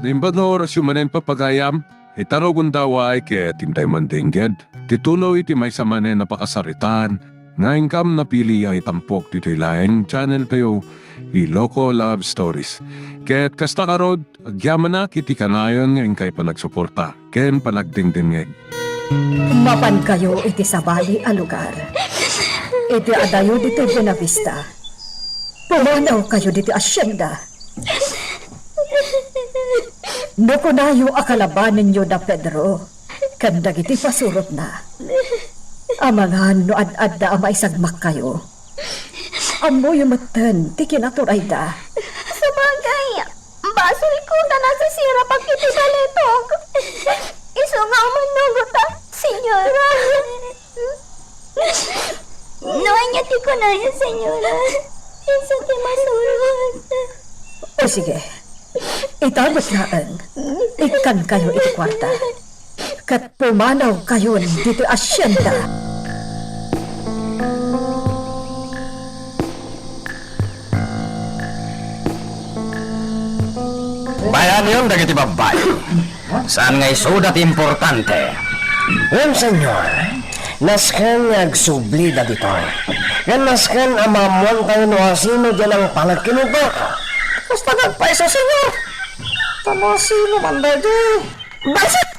Nimbano orasyon manen papagayam, itarogon daw ay kaya tintay mandingged. Tituloy iti may samanen napakasaritan, nga ingkam napili ay tampok dito ilaeng channel kayo, Iloko Love Stories. Kaya't kasta karod, agyaman na kiti kanayon nga ingkay panagsuporta, ken panagdingdingeg. Mapan kayo iti sabali a lugar. Iti adayo dito Buenavista. Pumanaw kayo dito asyenda. Nukunayo akalabanin nyo na Pedro. Kandag iti pasurot na. Amangan no ad-ad da ama isagmak kayo. Amo yung matan, ti kinaturay da. Sabagay, basil ko na nasisira pag iti balitog. Iso nga manugot senyora. Noon niya ti ko na yun, senyora. Iso ti masurot. O sige, itabot naan. Ikan kayo iti kwarta. Kat pumanaw kayo dito asyenda. Bayan yun, dagiti babay. Saan nga'y sudat importante? Well, senyor, naskan nagsubli da dito. Yan naskan amamuan tayo no asino dyan ang palag kinubo. Basta nagpaisa, senyor. Tama sino man da dyan. Basit!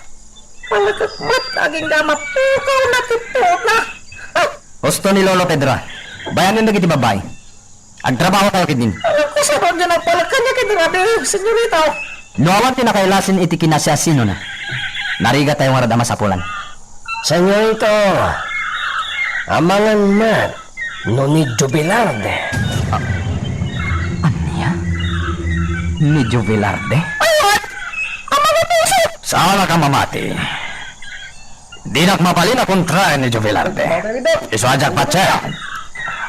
Palagkakmat, aging damat pukaw na tipot na. Gusto ni Lolo Pedro. Bayan yun, dagiti babay. Agtrabaho kayo kidin. Kusarod dyan ang palag kanya kidirabi, senyorita. Nuawan tinakailasin iti kinasasino na. Nariga tayong maradama sa pulan. Senyorito, amangan mat, no ni Jubilarde. Anya? Ni Jubilarde? Ayun! Amangan puso! Saan ka mamati? Di nakmapalin na kontra ni Jubilarde. Isuajak patse.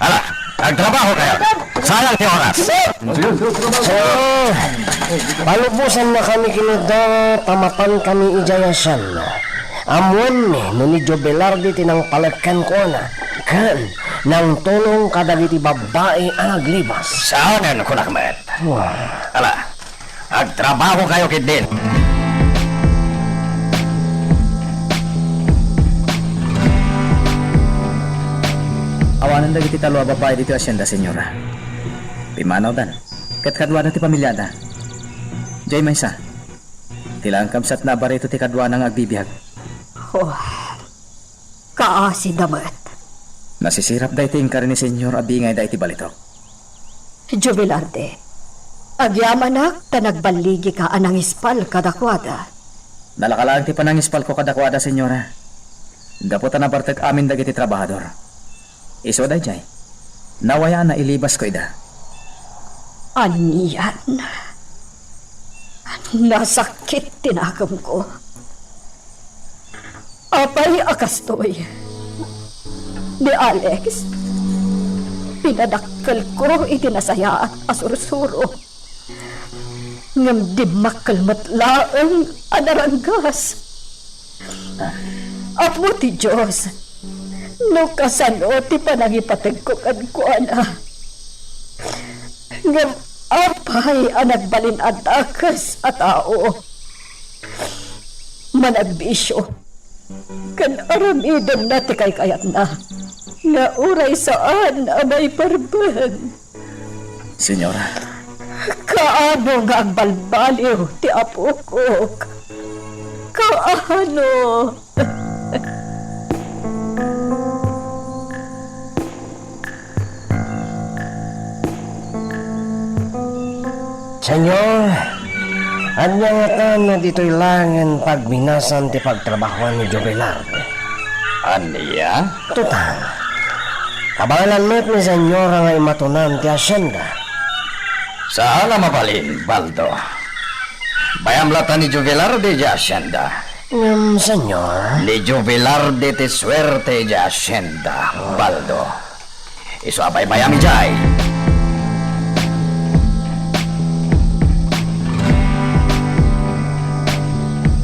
Ala, nagtrabaho kayo. Sayang ti oras. Senyor, palubusan na kami kinuda, tamatan kami ijayasan. Amuan ni, no ni Jubilarde tinang palatkan ko na. Kan, nang tulong kadagiti babae ang naglibas. Saan ko nakmet? Ala, nagtrabaho kayo kidin. Awanan dagiti talwa babae dito asyenda, senyora. Pimanaw dan. Kat kadwa na ti pamilyada. Jay Maysa. Tilang kamsat na barito ti kadwa nang agbibiyag. Oh, kaasi damat. Nasisirap da iti ingkari ni senyor abingay da iti balitok. Jubilarde, agyamanak ta nagbaligi ka anang ispal kadakwada. Nalakalaan ti panangispal ko kadakwada, senyora. Daputan na bartag amin dagiti trabahador. Iso da jay. Nawaya na ilibas ko ida. Aniyan. Nasakit tinakam ko. Apay akastoy. Ni Alex. Pinadakkel ko itinasaya at asursuro. Ngam di makalmatlaang anaranggas. Apo ti Diyos. No kasano ti panangipatag ko kadkuana. Ngam apay ang nagbalin at akas at tao. Managbisyo. Kan aramidon na ti kay kayat na. Nga uray saan amay parban. Senyora, Kaano nga ang balbaliw ti apo ko? Kaano? Senyor, anya nga ta na dito'y langan pagminasan ti pagtrabahoan ni Jubilarde. Aniya? Tutang, kabangalan mo't ni senyor nga imatunan ti asyenda. Saan na mapalin, Baldo? Bayam lata ni Jubilarde di asyenda. Senyor, Ni Jubilarde ti swerte di asyenda, Baldo. Iso abay bayami jay.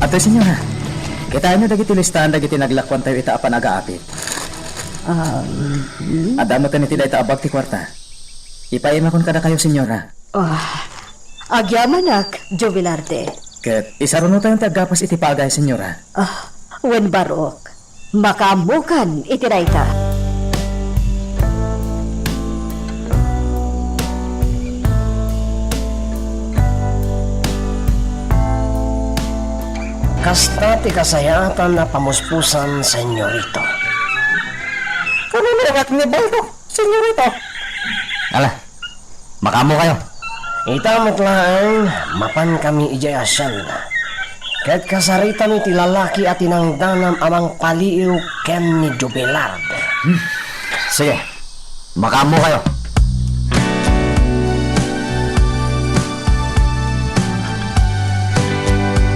Ato, senyora. Kita nyo dagiti listahan dagiti naglakwan tayo itaapan aga-apit. Adamo ta niti da itaabag ti kwarta. Ipaima kon kada kayo, senyora. Agyamanak, Jubilarde. Ket isa ron tayong tagapas iti pagay, senyora. Wen Barok, makamukan itiray ka. Kasta ti kasayatan na pamuspusan, senyorito. Kaninirat ni Baldo, senyorito. Ala, makamo kayo. Itamot lang, mapan kami ijay asyenda. Kahit kasarita ni ti lalaki at tinangdanam amang paliiw ken ni Jubilard. Sige, makamo kayo.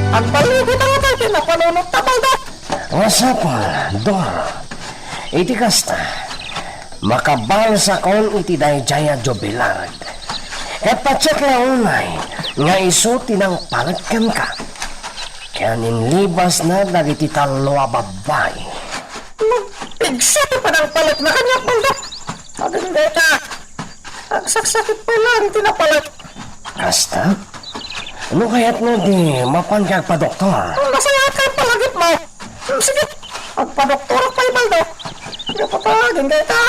Ang balugit ang tayo na panunod ta, Baldo. Wasapol, Dor. Iti kasta, makabalsa kon iti dayjaya Jubilard. Ket patsek na unay, nga iso tinang palagkan ka. Kaya ninlibas na dagiti talwa babay. Pigsati pa ng palit na kanya, Baldo. Maganda ka. Ang saksakit pa lang tinapalit. Kasta? Ano kaya't mo di mapankag pa, doktor? Masaya ka palagit mo. Sige, magpadoktor pa, Baldo. Hindi pa tagin ka.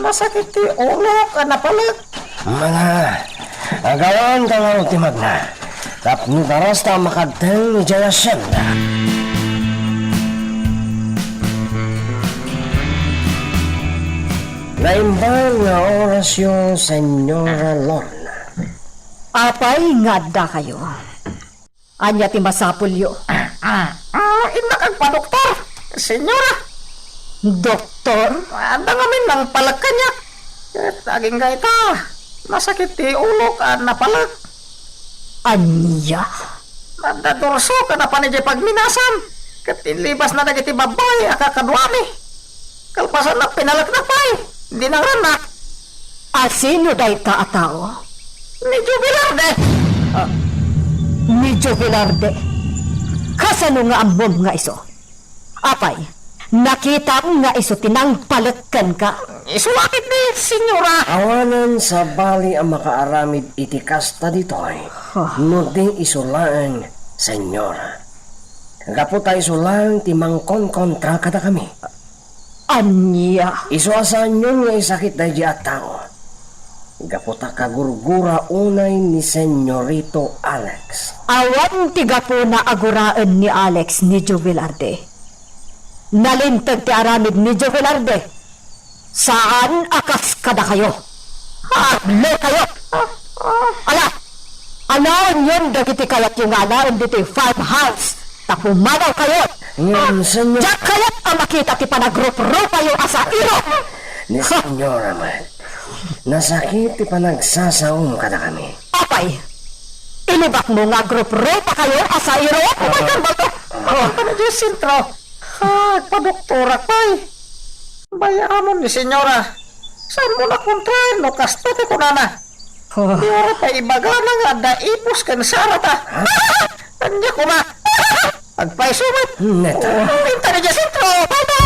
Masakit ti ulo ka na palit. Mga, agawan ka lang ultimag na. Tapno daras ta makadeng ni Jaya Senda. Naimbang nga oras yung Senyora Lorna. Apay ngadda kayo. Anya ti masapulyo. Inakag pa, doktor. Senyora, Doktor, anda ngamin ng palag kanya. Taging gaita. Masakit ti ulo ka na palag. anya. Nadadurso ka na pa ni pagminasan. Katinlibas na nagiti babay, akakadwami. Kalpasan na pinalak na pa'y. Hindi na ranak. Asino day ka atao? Ni Jubilard Ni Jubilard. Kasano nga ambom nga iso? Apay, nakita nga iso tinang palagkan ka. Isulakit ni senyora. Awanan sa bali ang makaaramid iti kasta ditoy. No ding isulaan, Senyora. Gapo tayo isulaan ti mangkon kontra kada kami. Anya. Isuasan yun nga isakit na di at tao. Gaputa kagurgura unay ni Senyorito Alex. Awan tiga po na aguraan ni Alex ni Jubilarde. Nalintag ti aramid ni Jubilarde. Saan akas kada kayo? Hable kayo! Ala! Alaon yun dagiti kayat yung alaon dito yung farmhouse. Tapumanaw kayo! Ngayon, Senyor... Diyak kayat ang makita ti panagrup-rupa yung asairo! Ni Senyora man. Nasakit ti panagsasaong kada kami. Apay! Inibak mo nga grup-rupa kayo asairo? Kumagan ba to? Ano di sintro? Padoktora pa'y. Bayaan ni senyora. Saan mo na kontrahin no kastate ko na na? Di ora pa ibaga na nga daipos kan sarata. Anya ko na. Agpaisumit. Neto. Pinta ni sintro. Baba!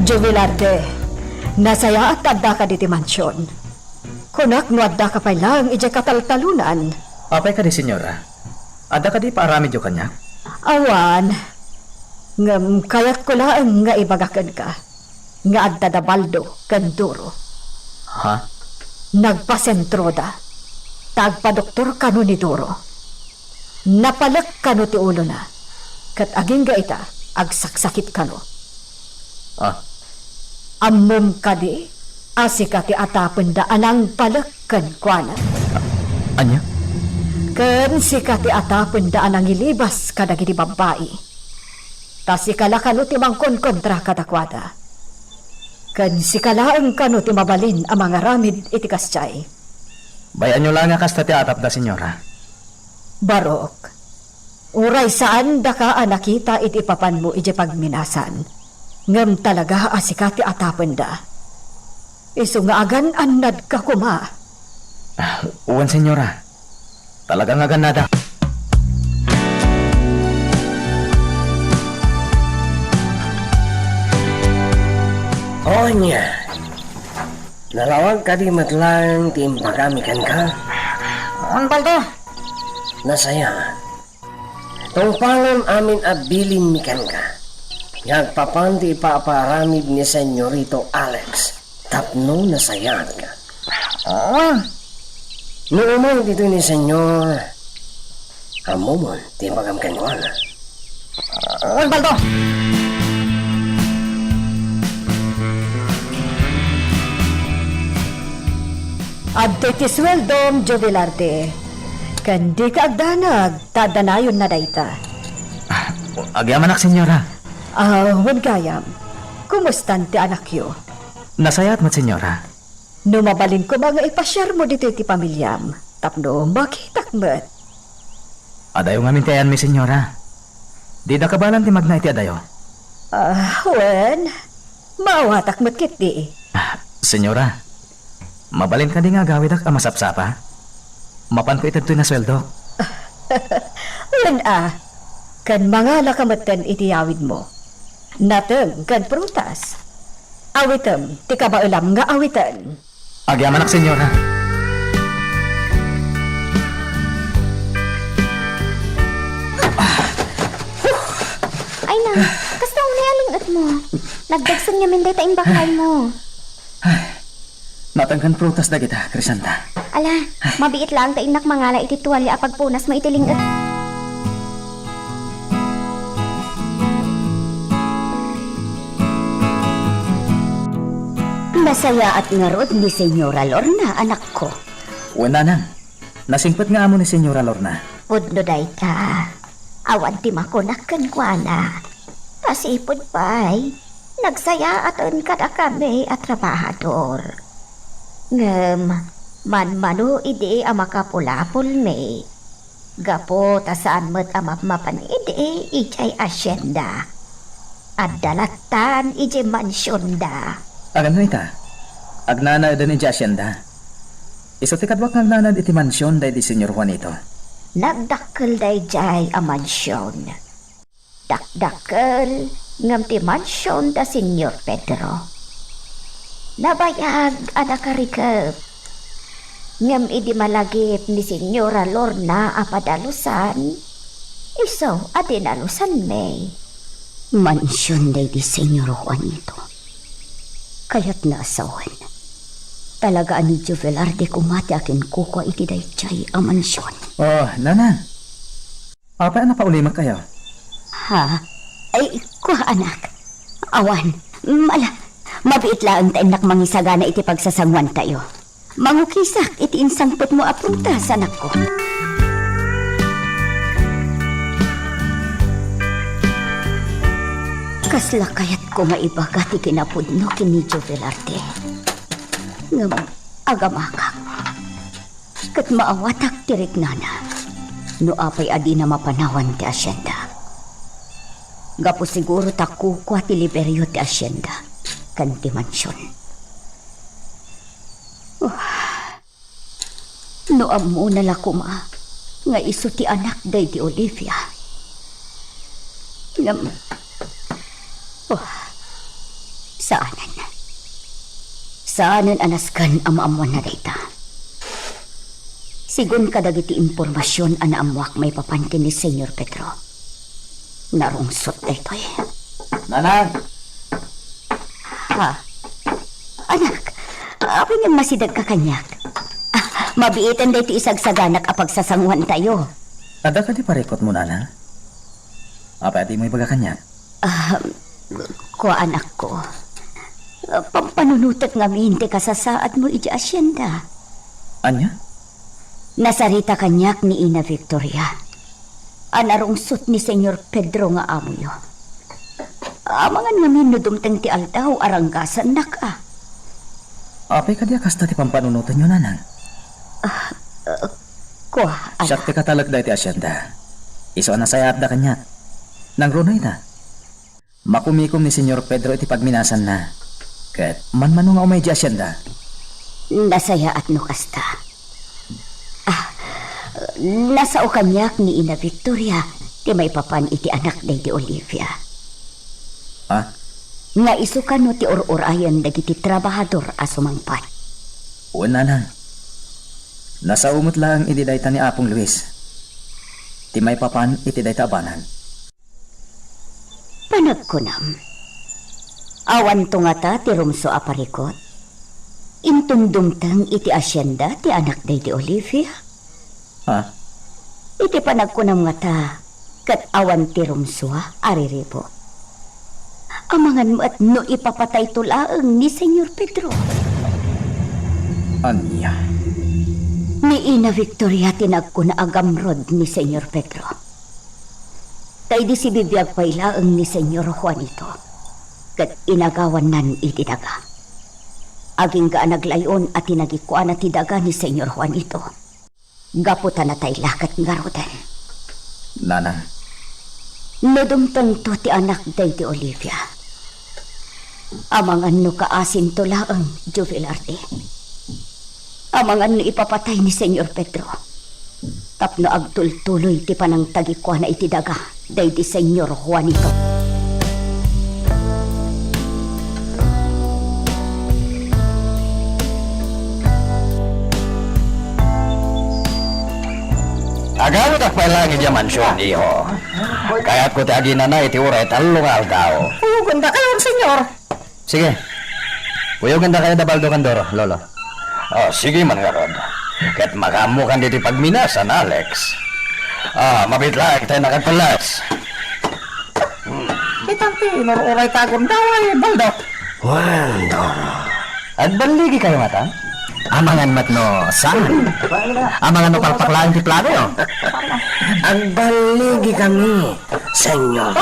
Jubilarde, nasaya at adda ka diti mansyon. Kunak no adda ka pa lang ije kataltalunan. Apay ka di senyora. Ada ka di paarami jo kanya? Awan, ngam kayat ko lang nga ibagakan ka. Nga adda da baldo, kanduro. Ha? Nagpasentro da. Tagpa-doktor kano ni Duro. Napalak kano ti ulo na. Kat aging ga ita, agsaksakit kano. Ah, Ammom ka di, asika ti atapon da anang palakkan kwa na. anya? Ken sika ti atapon da anang ilibas kadagiti babae. Ta sikala kano ti mangkon kontra kadakwada. Ken sikalaang kano ti mabalin ang mga ramid iti kasyay. Bayan nyo lang nga kasta ti atap da senyora. Barok, uray saan da ka nakita iti papan mo iti pagminasan. Ngam talaga asikati atapon da. Isu nga agan annad ka kuma. Uwan senyora. Talagang aganada. Onya, nalawag ka di matlang timpagamikan ka. Ang baldo. Nasaya. Tungpalan amin abilin mikan ka. Yagpapanti ipaaparamid ni Senyorito Alex. Tapno nasayat ka. Noong dito ni Senyor, amumon, timpagamikan ko na. Ang baldo. Adto iti sweldom, Jovelarte. Kandi ka agdanag, tadanayon na dayta. Agyaman ak, senyora. Wan gayam. Kumustan ti anak yo? Nasayat mo't, senyora. Numabalin ko mga ipasyar mo dito iti pamilyam. Tapno, makitak mo't. Adayo nga mintayan mi, senyora. Di na kabalan ti magna iti adayo. Wen, maawatak mo't kiti. Senyora, mabalin ka di nga gawid ak amasapsapa. Mapan ko itagtoy na sweldo. Wen kan mga lakamatan iti awid mo. Nateng kan prutas. Awitem, ti kabailam nga awitan. Agyaman ak, senyora. Ay na, kasta ang nialungat mo. Nagdagsan nga minday taing bakal mo. Natangkan prutas na kita, Crisanta. Ala, mabiit lang taing nakmangala iti tuwalya apag punas mo itilingat. Masaya at ngarod ni Senyora Lorna, anak ko. Wala nang. Nasingpat nga amo ni Senyora Lorna. Pudno day ta. Awan ti makunakan ko na. Pasipod pa'y. Nagsaya aton kada kami at trabahador. Ngem, manmano ide ang makapulapol me. Gapo ta saan mo't amapmapan ide ijay asyenda. At dalatan ije mansyon da. Agano ita? Agnana din iti asyenda. Iso ti kadwak ng nanad iti mansyon day di Senyor Juanito. Nagdakkel day jay a mansyon. Dakdakkel ngam ti mansyon da Senyor Pedro. Nabayag anak karikep. Ngam idi malagip ni Senyora Lorna apadalusan. Iso adinalusan me. Mansyon day di Senyor Juanito. Kaya't naasawan. Talaga ani Jovelarde kumati akin kuko iti dayjay a mansyon. Oh, nana. Apa na paulimag kayo? Ha? Ay, kuha anak. Awan, mabiit lang tayo nak mangisagana iti pagsasangwan tayo. Mangukisak iti insangpot mo aprutas, anak ko. Kasla kayat ko maibaga ti kinapudno kini Jovelarde. Ngam, agamakak. Kat maawatak tirik nana. No apay adi na mapanawan ti asyenda. Gapo siguro takukwa ti liberyo ti asyenda. Kan ti mansyon. No amo na lakuma. Nga iso ti anak day di Olivia. Ngam. Saanan anaskan amamuan na dayta. Sigun kadagiti impormasyon anaamuak may papantin ni Senyor Pedro. Narungsot daytoy. Nanang! Ha? Anak, apin yung masidag ka kanyak? Mabiitan dayto isagsaganak apag sasangwan tayo. Ada ka di parekot mo, nana? Apa di mo ibaga kanya? Kuha anak ko. Pampanunutat nga minti ka sa saad mo iti asyenda. Anya? Nasarita kanyak ni Ina Victoria. Anarungsot ni Senyor Pedro nga amo yo. Amangan nga minudumteng ti aldaw aranggasan na ka. Apay ka di akasta ti pampanunutan nyo, nanang? Kuha anak. Siyak ti katalag da iti asyenda. Iso anasayat da kanya. Nang runay na. Makumikom ni Senyor Pedro iti pagminasan na. Kat manmano nga umay di asyenda. Nasaya at nukasta. Nasao kanyak ni Ina Victoria ti may papan iti anak day di Olivia. nga isukan no ti or-orayan dagiti trabahador a sumangpat. Una na. Nasa umot lang iti dayta ni Apong Luis. Ti may papan iti dayta abanan. Panagkunam. Awan to nga ta ti rumso a parikot. Intundumtang iti asyenda ti anak day ti Olivia. Ha? Iti panagkunam nga ta kat awan ti rumso ariribo. Amangan mo at no ipapatay tulaang ni Senyor Pedro. Anya? Ni Ina Victoria tinagkuna agamrod ni Senyor Pedro. Kay di si bibiyag pailaang ni Senyor Juanito. Kat inagawan nan iti daga. Aging ga naglayon at tinagikuan at daga ni Senyor Juanito. Gaputan na tay lakat nga rodan. Nanang. Nadumtang to ti anak day ti Olivia. Amangan no kaasin to laang Jovelarde. Amangan no ipapatay ni Senyor Pedro. Tapno agtultuloy ti panang tagikuan na iti daga day ti Senyor Juanito. Agawit ak pailangi di mansyon, iho. Kaya't ko ti agina na iti uray talungal daw. Ganda kayo, senyor. Sige. Puyogan da kayo da baldo kandoro, lolo. Oh, sige man garod. Kat makamu kan diti pagminasan, Alex. Mabitlag tayo nakagpalas. Itampi, inururay tagon daw ay baldo. Wandoro. At baligi kayo mata? Amangan mat no, saan? Amangan no palpaklain ti plano yo? Ang baligi kami, senyor.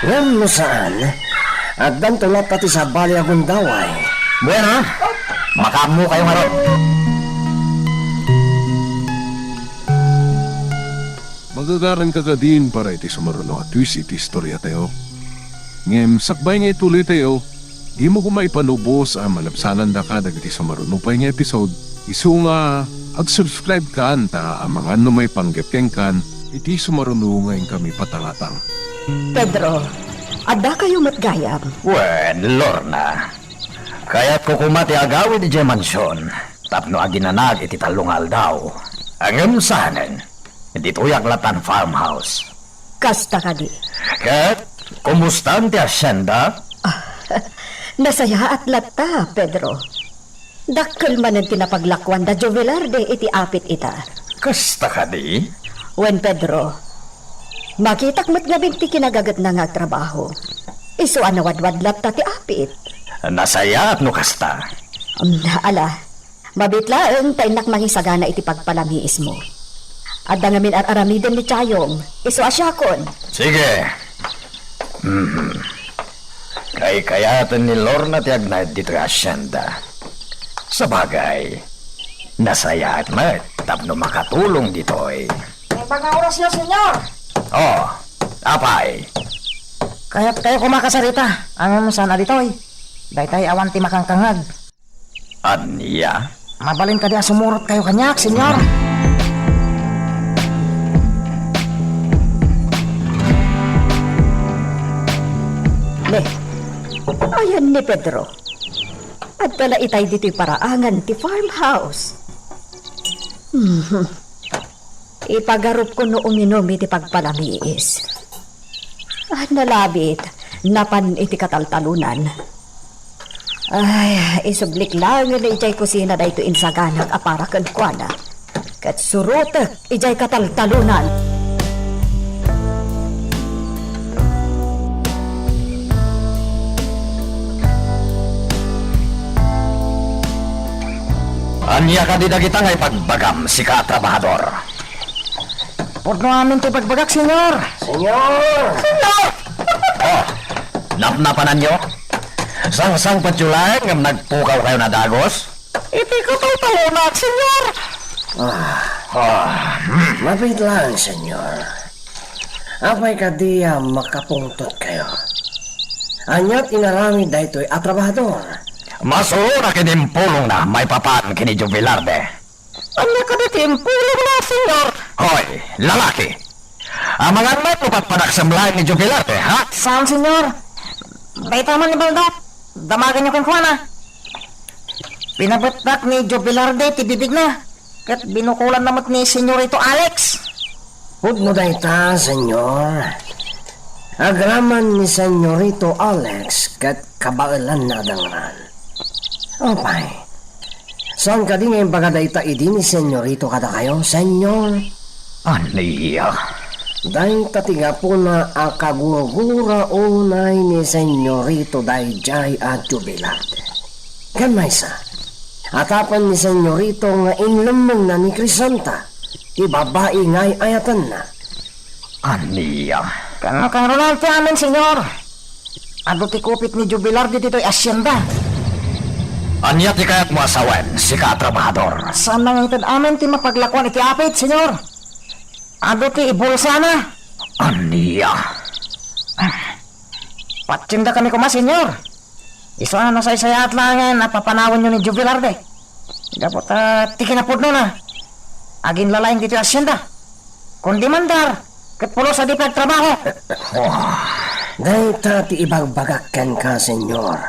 Ngam mo saan? At dan tulad pati sa bali akong daway. Bueno, makamu kayo nga ron. Magagaran ka ka din para iti sumaruno at twist iti istorya tayo. Ngem, sakbay nga ituloy tayo, di mo kumay panubos ang malapsanan da ka dagiti sumaruno pa nga episode. Isu nga, ag-subscribe ka ta ang mga may panggapkeng kan, iti sumaruno ngayon kami patalatang. Pedro, ada kayo matgayam. Wen, Lorna. Kaya't kukumati agawid di mansyon. Tapno aginanag iti talungal daw. Ang emsahanen, iti tuyak latan farmhouse. Kasta ka di. Kat, kumusta ti asyenda? Nasaya at lata, Pedro. Dakkel man ang tinapaglakwan da Jovelarde iti apit ita. Kasta ka di? Wen Pedro, makitak mat nga binti kinagagat na nga trabaho. Isu anawadwad lata ti apit. Nasaya at no kasta. Ala, mabitlaeng tainak mangisagana iti pagpalamiis mo. At ngamin aramiden ni Chayong, isu asyakon. Sige. Kay kayatan ni Lorna ti agnay dito asyenda. Sa bagay, nasaya at mat, tapno makatulong ditoy. May mga oras niyo, senyor. Oh, apay. Kaya't kayo kumakasarita. Ang sana ditoy. Daytay awan ti makangkangag. Anya? Mabalin ka di sumurot kayo kanyak, senyor. Le, ayan ni Pedro. At pala itay dito'y paraangan ti farmhouse. Ipagarup ko no uminom iti pagpalamiis. Nalabit, napan iti kataltalunan. Ay, isublik lang na ijay kusina da ito insaganag apara kadkwana. Kat surutek, ijay kataltalunan. Anya ka di dagita ngay pagbagam si katrabahador. Pudno amin ti pagbagak, senyor. Senyor! Oh, napnapanan nyo? Sang-sang patyulayan ngam nagpukaw kayo na dagos? Iti ko tayo talunat, senyor. Mabit lang, senyor. Apay ka di makapungtot kayo. Anyat inarami daytoy a trabahador. Masura kinimpulong na may papan kini Jovelarde. Anya ka di timpulong na, senyor. Hoy, lalaki! Amangan man lupat padaksamlahan ni Jubilarte, ha? Saan, senyor? Baitaman ni Baldak. Damagan niyo kang kuwana. Pinabatak ni Jobilarde ti bibig na. Kat binukulan namat ni senyorito Alex. Huwag mo dayta, senyor. Agraman ni senyorito Alex kat kabailan na dangran. Opay. Saan ka di ngayon bagadayta idi ni senyorito kada kayo, senyor? Aniya. Dahil tatiga po na akagura-gura unay ni senyorito Dayjay at Jubilarte. Kan maysa, atapan ni senyorito nga inlumong na ni Crisanta, ti babae nga'y ayatan na. Aniya. Kano kang Ronald ti amin, senyor? Ado ti kupit ni Jubilarte dito'y asyenda. Anya ti kayat mo asawan, si katrabahador. Saan nang itad amin ti mapaglakuan iti apit, senyor? Ado ti ibulsa na. Aniya. Patsinda kami kuma, senyor. Isa na sa isayat lang napapanawan nyo ni Jubilarte. Dapat ti kinapudno na. Agin lalaing dito asyenda. Kundi mandar, katpulo sa di pagtrabaho. Dahil ti ibagbagakan ka, senyor.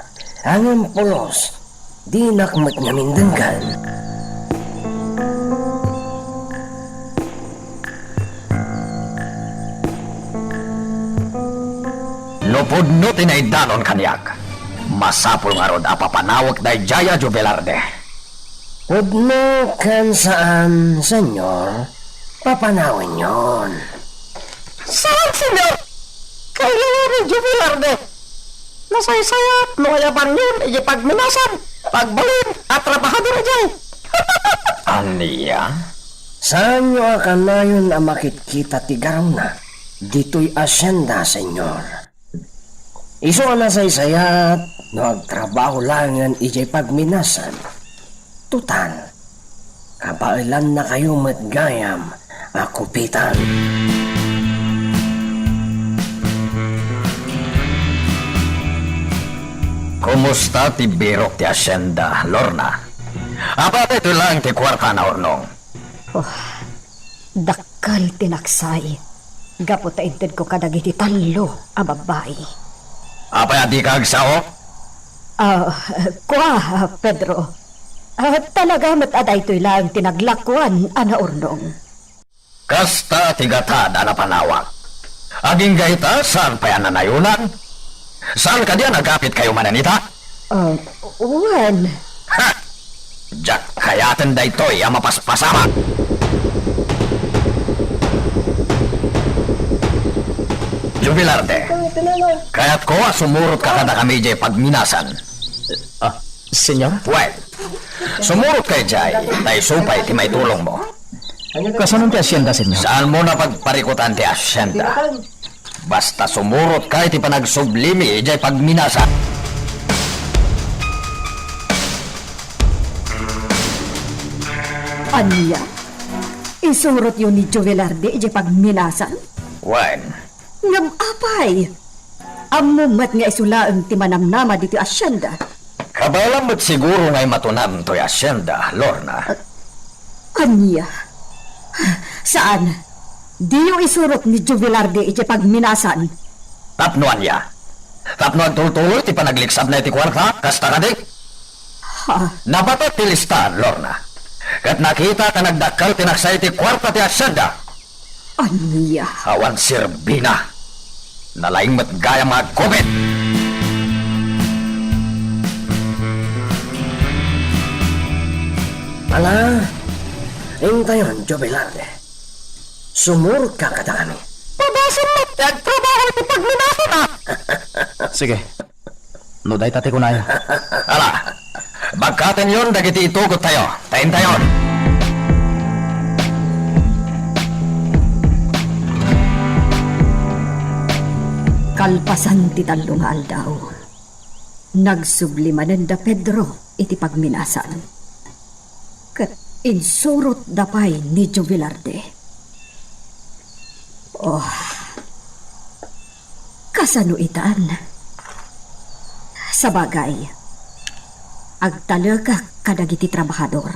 Ang pulos, di nakmat nga mindangkan. Lupudno tinaidanon kanyak. Masapul nga rod apapanawak day Jaya Jubilarde. Udno kan saan, senyor? Papanawin yon. Saan, senyor? Kailangan ni Jubilarde. Nasaysayat, nukayaban yun, ipagminasan, pagbalin, at trabahador dyan. Aniya. Saan nyo akan na yun ang makitkita tigaraw na? Dito'y asyenda, senyor. Iso na saysayat, nagtrabaho lang yan ijay pagminasan. Tutal, kabailan na kayo matgayam, akupitan. Kumusta ti birok ti asyenda, Lorna? Apa ito lang ti kwarta na ornong? Dakkal tinaksay. Gapot ta inted ko kadagiti talo a babae. Apa di ka agsao? Kuha, Pedro. Talaga mataday to'y lang tinaglakuan, ana urnong. Kasta tigatad ana panawak. Aging gaita, saan pa yan nanayunan? Saan ka diyan nagkapit kayo mananita? Uwan. Ha! Diyak kayaten da ito'y ang mapaspasama. Jubilarde, kaya't ko sumurot ka kada kami jay pagminasan. Senyor? Well, sumurot kay jay, tay supay ti may tulong mo. Kasanon ti asyenda, senyor? Saan mo na pagparikutan ti asyenda? Basta sumurot ka ti panagsublimi jay pagminasan. Anya? Isurot yun ni Jovelarde ije pagminasan? Wen, Ngam apay! Amumat nga isulaang ti manamnama dito asyenda. kabalam mo't siguro ngay matunam to'y asyenda, Lorna. Anya? Saan? Di yung isurot ni Jovelarde ije pagminasan? Tapnoan niya. Tapno ang tuloy ti panagliksab na iti kwarta, kasta ka di? Ha? Nabatot ti listahan, Lorna. Kat nakita ka nagdakal tinaksay ti kwarta ti asyenda. Anya? Awan sirbina. Nalaing matgaya mga kubit. Ala, intayon, Jovelarde. Sumurot ka kada kami. Pabasan mo, nagtrabaho ito pagminasan na. Sige. Nuday tate ko na yun. Ala, bagkaten yon dagiti itugot tayo. Tayin tayon. Kalpasan ti talong nga aldaw. Nagsublimanan da Pedro iti pagminasan. Kat insurot dapay ni Jovelarde. Oh, kasano itaan? Sa bagay, agtalaga kadagiti trabahador.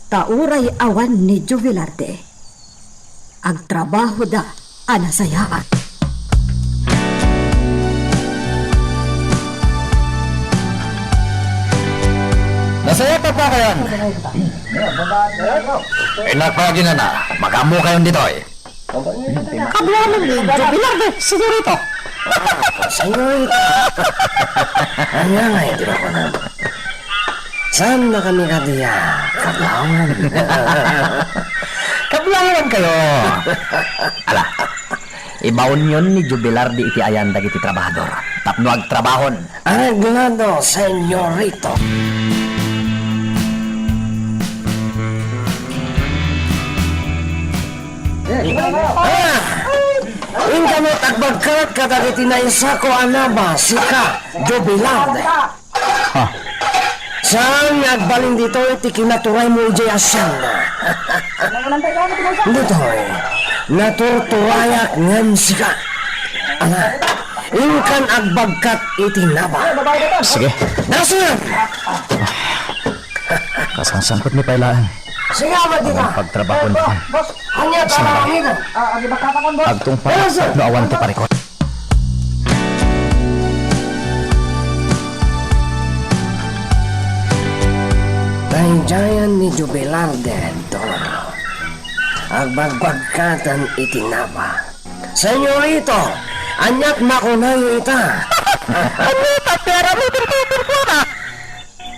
Tauray awan ni Jovelarde. Ang trabaho da, anasayaan. Nasaya pa pa kayan. Pinagpagin na na. Magamo kayo dito eh. Kablaman ni Jubilarde, senyorito. Senyorito. Ano nga hindi ba ko na? Saan na kami kadiya? Kablaman. Kablangan kayo. Ala, ibaon yun ni Jubilarde iti ayan dagiti trabahador. Tapno ag trabahon. Arreglado, senyorito. Inka mo tagbagkat kadagiti na isa ko anaba, sika, Jubilarde. Saan nagbalin dito iti kinaturay mo ijay asyanda? Dito naturturayak ngem sika. Ala, inkan agbagkat iti naba. Sige, Nasaan? kasangsangkot ni Pailaan. Sige, amat dito. Pagtrabaho na. Hanya tarawangin. Agtong pa, no awan ti parikot. Dayjayan ni Jubilarde, Doro. Agbagpagkatan itinaba. Senyorito, anyak makunayo ita. Anita, pera mo pinipipura.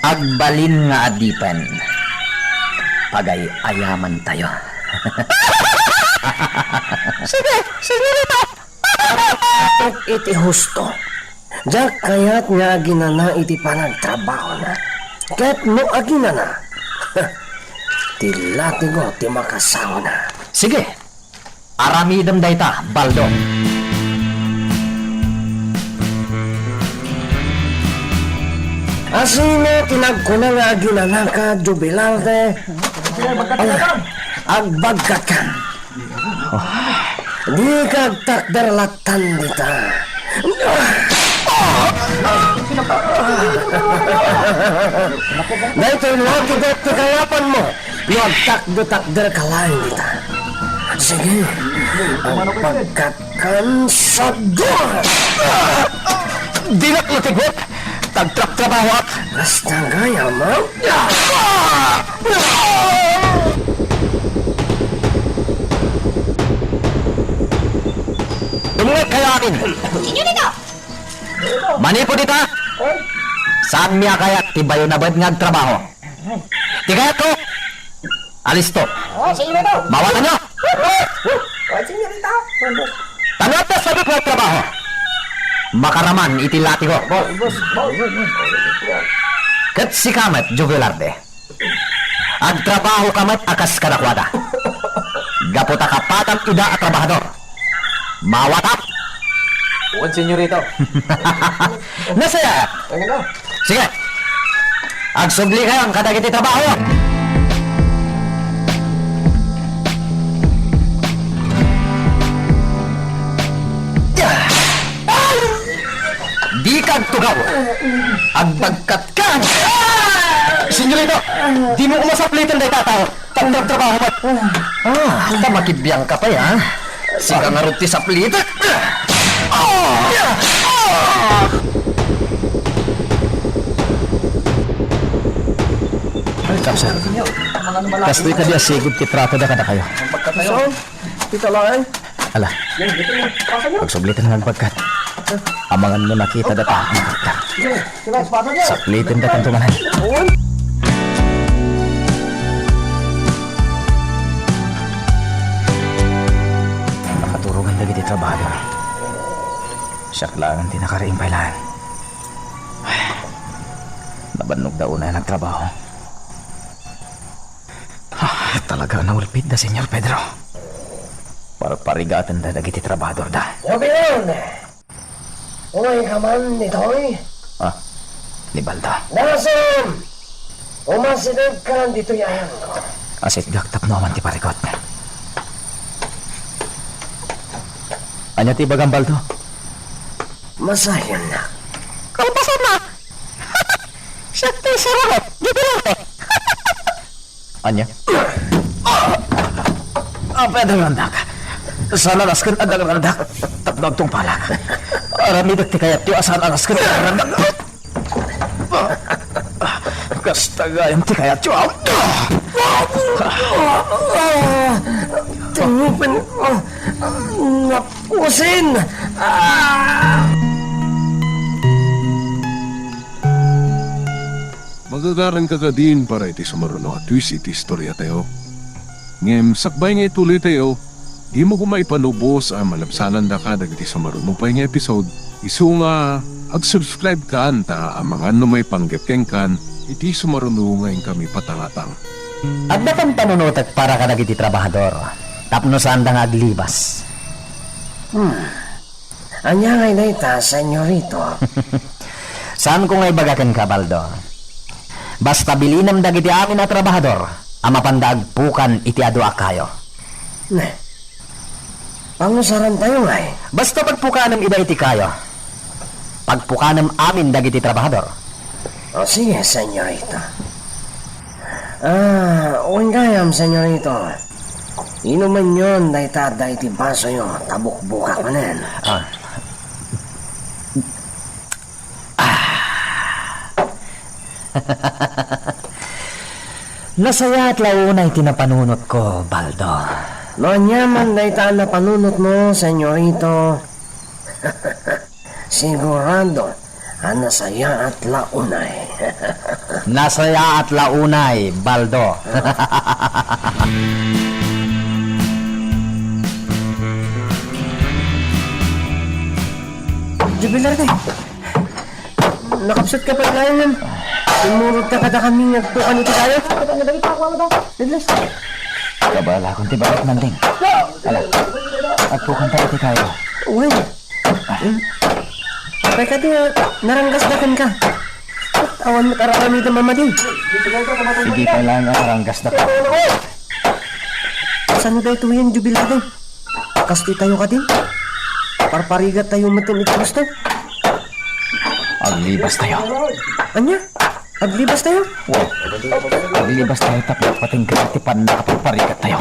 Agbalin nga adipen. Pagay ayaman tayo. Sige, senyorito. At iti husto. Diyak kaya't nga ginana iti panagtrabaho na. Kaya't no aginana. Tilatigo ti makasawa na. Sige, aramidam dayta, Baldo. Asino tinagkuna nga ginana ka, Jubilarde. Agbagkat ka. Di kagtakdarlatan dita. Dahil ito'y lagi da't kayapan mo. Yung takdo-takder ka lang dita. Sige, ang pagkatkan sa doon. Di na klatigot, tagtrap-trabaho at Basta gaya mo. Dumungat kayo akin. Senyorito! Manipo dita. Saan miya kaya tibayo na ba't nga trabaho? Tigayat ko. Alis to. Mawatan nyo. Tanggap na sabi ko ang trabaho. Makaraman itilati ko. Kat si kamat, Jubilarde. Ang trabaho kamat akas kadakwada. Gaputa kapatang ida at trabahador. Mawatap. Huwag, senyorito. Nasaya. Sige. Agsubli kayo ang kadagiti trabaho. Di kag tugaw. Agbagkat ka. Senyorito, di mo umasaplitan day tataw. Tandang trabaho mo. Tamakibiyang ka pa ya. Sika nga ruti sa plita. Kapsa, kastoy ka diya sigod kitrato da kada kayo. Kita lang. Ala, pagsublitan ng pagkat. Amangan mo nakita data. Saplitin da kang tumanan. Nakaturungan na giti trabaho. Siyak lang ang tinakariing pailan. Nabanog daw na nagtrabaho. Talaga naulpit na, Senyor Pedro. Para parigatan na nagiti trabador da. Jubilarde. Uy ka man nito'y. Ni Balda. Nasaan? Umasidag ka lang dito yayan ko. Asit gaktap naman ti parikot. Anya ti bagang Baldo? Masayan na. Kalpasan na! Sakti sarap! Jubilarde! Anya? Pedro Landak. Sana nasken adag-adag. Tapnog tong palak. Aramidak ti kayat yu asan nasken adag. Kastagayan ti kayat yu. Tungupin. Napusin. Magagaran ka din para iti sumaruno at twist iti istorya tayo. Ngem, sakbay nga ituloy tayo, di mo kumaipanubos ang malabsanan da ka iti sumaruno pa nga episode. Isu nga, ag-subscribe ka anta ang mga may panggapkeng kan, iti sumaruno ngayon kami patangatang. At dapan panunutak para ka nagiti trabahador. Tapno saan da nga aglibas. Anya ngay na ita, senyorito. Saan ko nga ibagakan ka, Baldo? Basta bilinam dagiti amin na trabahador, ang mapandagpukan iti adwa kayo. Ne, pangusaran tayo ngay. Basta pagpukanam ida iti kayo. Pagpukanam amin dagiti trabahador. O sige, senyorito. Uwing kayam, senyorito. Inuman yon na itada iti baso yo, tabuk-bukak manen. Nasaya at launay tinapanunot ko, Baldo. No, nyaman na itaan na panunot mo, senyorito. Sigurado, nasaya at launay. Nasaya at launay, Baldo. Jubilar de. Nakapsat ka pa lang yan. Tumurot ka kada kami nagtukan ito tayo. Kabala kung tibagat nanding. Ala, agpukan tayo ti kayo. Uy. Kaya ka di, naranggas na kan ka. Awan mo tarakami ito mamadi. Sige pa lang at ranggas na ka. Saan mo daw ito yung jubilar de? Kasti tayo ka din. Parparigat tayo matin ito gusto. Aglibas tayo. Anya? Aglibas tayo? Aglibas tayo tapos pating katipan na kapagparikat tayo.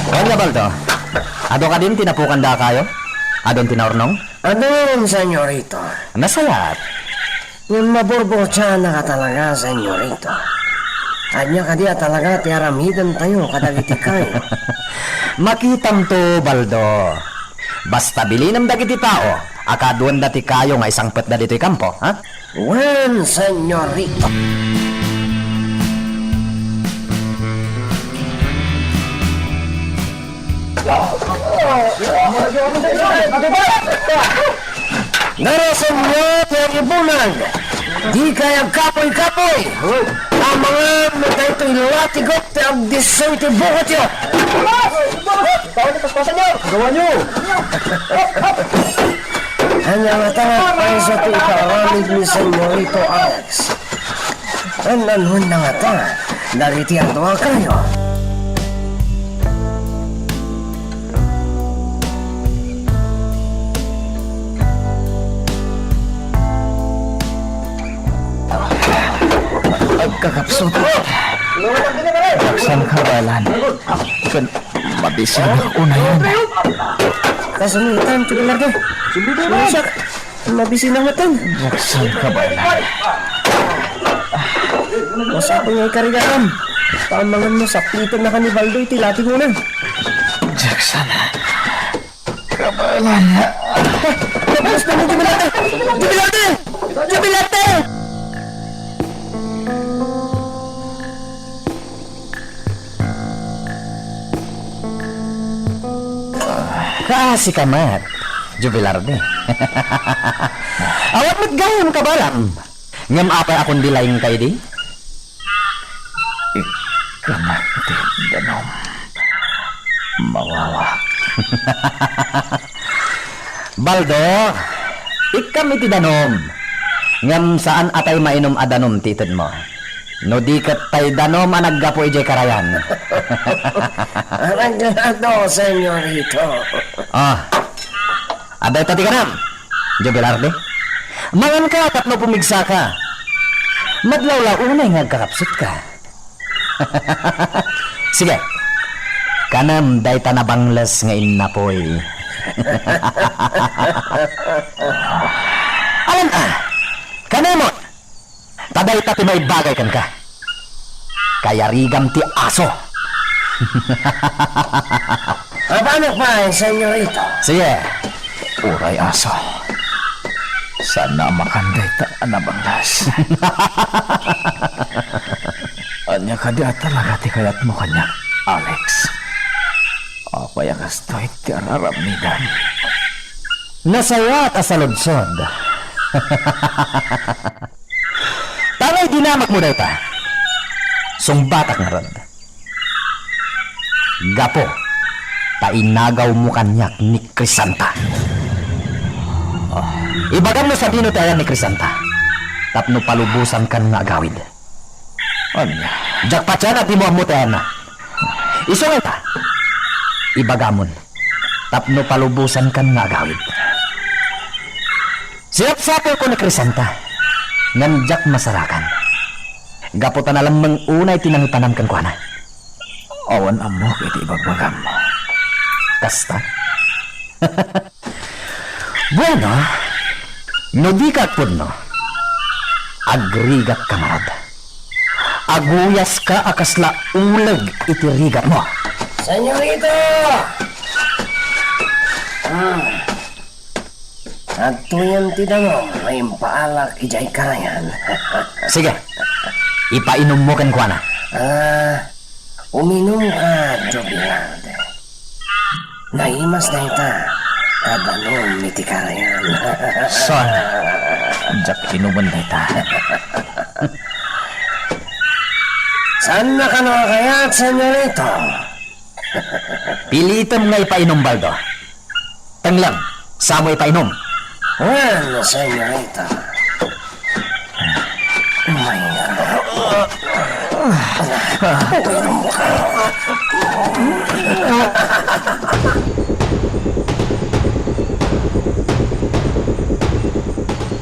Kaya Baldo, ado ka din tinapukan da kayo? Adon tinaurnong? Ano, senyorito? Nasayat. Yung maburbotsa na ka talaga, senyorito. Anya ka diya talaga tiaramidan tayo kadagiti kayo. Makitam to, Baldo. Basta bilinam dagiti tao, akaduan dati kayo nga isang pet da dito'y kampo, ha? Wen, senyorito. Darasan nyo, Teribunag. Di kaya kapoy-kapoy. Ang mga matay ito'y latigot ang disoy ti bukot yun. Gawa nyo. Ang nangatangak pa sa ito ikaramid ni Senyorito Alex. Ang nanhun nangatangak. Nariti ang tuwa kayo. Pagkakapsot. Baksan kabalan. Kan mabisi na una yan. Kasunitan, tugilar doon. Sumisak. Mabisi na matan. Baksan kabalan. Masa ko nga ikarigaan. Pamangan mo, saplitan na ka ni Baldo, itilati mo na. Jackson. Kabalan. Tapos na mo, Jubilate! Jubilate! Jubilate! Kasi kamat, Jubilarde. Awat mo't gayam ka balam. Ngam apay akong dilayang kayo di? Ikamati danom. Mawawa. Baldo, ikam iti danom. Ngam saan atay mainom a danom titid mo? No di kat tay danom anaggapo ijay karayan. Arangado, senyorito. Aday tati ka nam, Jubilarde. Mangan ka, tatlo pumigsa ka. Madlaw unay nga kakapsot ka. Sige. Kanam day tanabanglas nga inapoy. Alam kanamon. Taday tati may bagay kan ka. Kaya rigam ti aso. Paano pa, senyorito? Sige. Uray aso. Sana makanday ta anabanglas. Anya ka di talaga ti kayat mo kanya, Alex. Apa yang kastoy ti araramidan. Nasayat asaludsod. Tanay dinamak mo daw ta. Sungbatak nga rod. Gapo, tainagaw mo kanyak ni Crisanta. Ibagam mo sa dino tayo ni Crisanta. Tapno palubusan kan nga agawid. Anya? Jak pacan at imuha mo tayo na. Isungan ta. Ibagamon. Tapno palubusan kan nga agawid. Siyap-sapil ko ni Crisanta. Nanjak masarakan. Gaputan alam mang unay tinangipanam kan kuana. Awan amok iti ibagbagam. Kasta. Bueno, no di ka pud no. Agrigat kamarad. Aguyas ka akasla uleg iti rigat mo. Senyorito! At tuyang tidangom ay paalak ijay karayan. Sige, ipainom mo kan kuana. Uminom ka, Jobilard. Naimas na ita, kadanom iti karayan. Son, jak inuman na ita. Saan na ka nakakayat, senyorito? Pilitam nga ipainom, Baldo. Tanglang, sa mo ipainom. Well, senyorita. My God.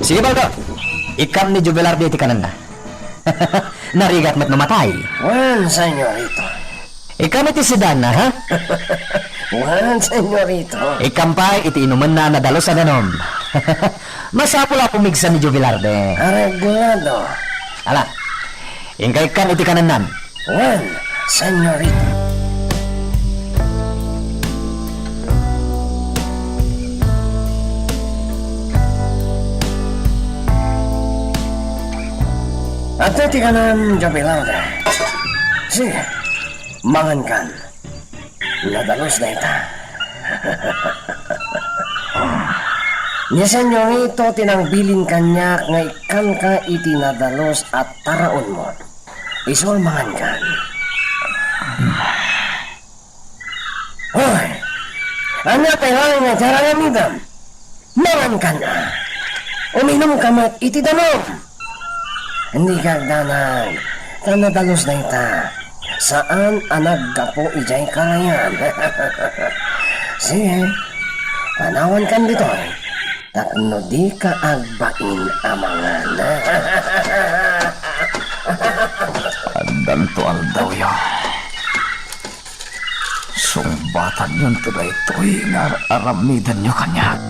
Sige, Baldo. Ikam ni Jubilar di kanan na. Narigat mat namatay. Well, senyorito. Ikam iti sidana, ha? Well, senyorito. Ikam pa iti inuman na nadalo sa ganom. Masapula pumigsan ni Jubilarde. Arreglado. Ala, ingkay kan iti kananan. Well, senyorito. At iti kanan, Jobilard. Sige, mangan kan. Nadalos na ita. Ni senyorito tinangbilin kanyak nga ikan ka iti nadalos at taraon mo. Isol mangan kan. Hoy! Ano tayo nga tarayan nidam? Mangan kan na. Uminom ka mat iti danom. Hindi ka danag. Tanadalos na ita. Saan anag gapo ijay karayan? Sige, panawan kan dito. Tapno di ka agbain amangan. Andan to aldaw ya. Sumbatan yun to na ito'y aramidan nyo kanya.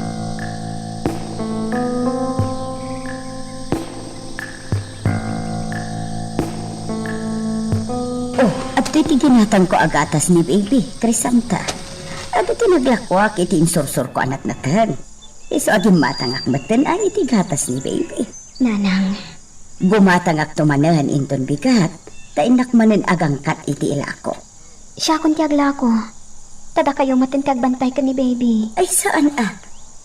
At iti ginatang ko agatas ni baby, Crisanta. At iti naglakwak iti insursur ko anak natin. Iso aging matangak batin ang iti gatas ni baby. Nanang, Gumatangak tumanan inton bigat, tainak manin agangkat iti ilako. siya kung tiyagla ko. Tada kayo matintag bantay ka ni baby. Ay saan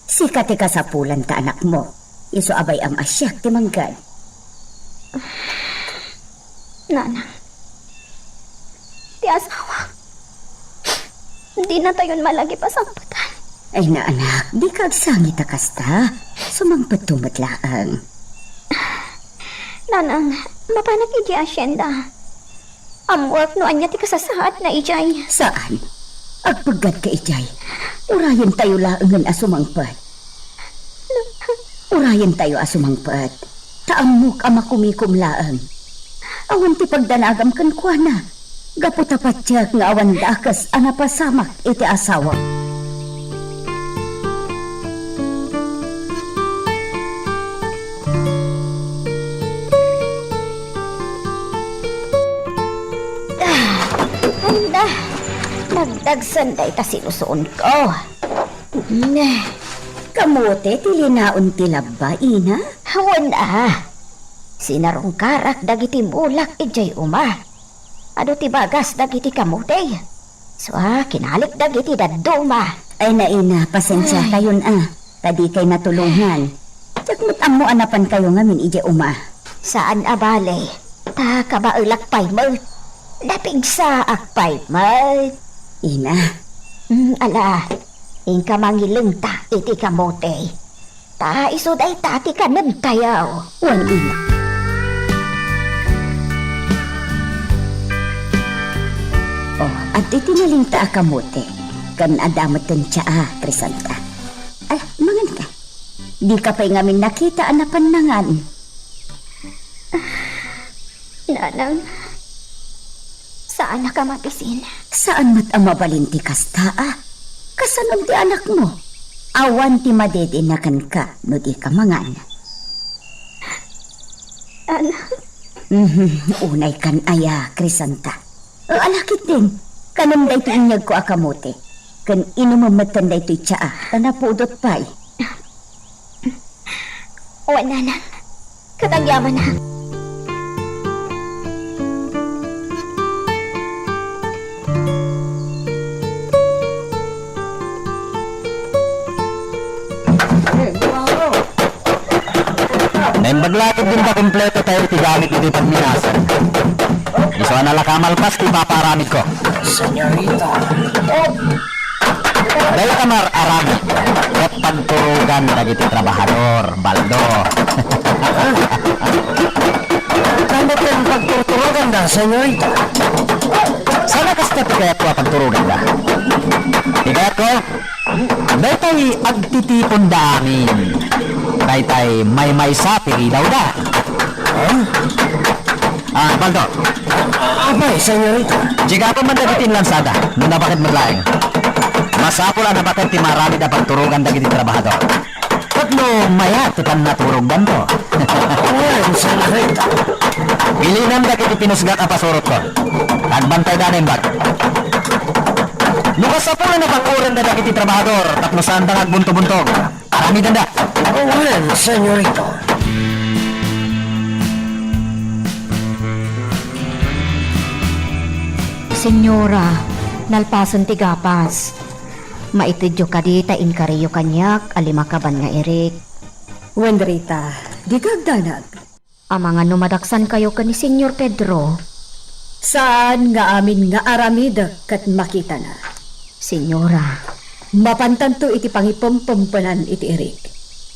Sikat ka sa pulan ta anak mo. Iso abay am asyak ti manggad. Nanang, ti asawa. Hindi na tayon malagi pasamputan. Ay na anak, di ka agsangit kasta. Sumangpet tumatlaang. Nanang, mapanak iji asyenda. Work no anya ti kasasaat na ijay. Saan? Agpagad ka ijay. Urayan tayo laangan asumangpet. Urayan tayo asumangpet. kaamok ang makumikom laang. Awan ti pagdanagam kan kuana. Gaputapatsyak nga awan dakas ang napasamak iti asawa. Anda, nagdagsan da ita sinusuon ko. Kamote tilinaon ti labba, ina? Hawan sinarong karak dagiti bulak ijay uma. Ado ti bagas dagiti kamote. So kinalik dagiti daduma. Ay naina, pasensya kayon Tadi kay natulungan. Tiyagmat mo anapan kayo ngamin ijay uma. Saan abale? Ta kabaulak pay mo. Napigsa akpay mo. Ina. Ala. Ingka mangileng ta iti kamote. Ta isuday ta ti kanan tayaw. Wan ina. Oh, at itinaling ta kamote. Kan adamot ten tsaa, Crisanta. Ay, mangan ka. Di ka pa'y ngamin nakita anapan nangan. Nanang, saan na ka mapisin? Saan mat ang mabalinti kasta Kasanon ti anak mo? Awan ti madedinakan ka no di ka mangan. Anak? Unay kan aya, Crisanta. Alakit din. Kanon da ito inyag ko akamote. Kan inumamatan da ito tsaa. Tanapudot pa'y. Wala na. Katangyaman na. Naimbaglatod din ba kompleto tayo ti gamit iti pagminasan? Iso na lakamalpas ti paparamid ko. Senyorita. Dahil ka aramid at pagturugan dagiti trabahador, Baldo. Kano po ang pagtuturugan da, senyorita? Sana kasta ti kaya ko pagturugan da? Tigayat ko, daytay agtitipon da amin. Daytay may sapi daw da. Baldo. Abay, senyorita. Jika pa man dagitin lansada, nung nabakit maglaing. Masapul ang nabakit ti marami da pagturugan dagiti trabahador. Tatlo maya ti naturugan to. Ayan, senyorita. Ilinan dagiti pinusgat ang pasurot ko. Tagbantay da nimbag. Nukasapul na nabakuran da dagiti trabahador, tatlo sandang agbunto-buntog. Arami danda. Ayan, senyorita. Senyora, nalpason ti gapas. Maitidyo ka di ta inkariyo kanyak, alimakaban nga Eric. Wendrita, di kagdanag. Ang mga numadaksan kayo ka ni Senyor Pedro. Saan nga amin nga aramid kat makita na. Senyora, Mapantanto iti pangipumpampanan iti Eric.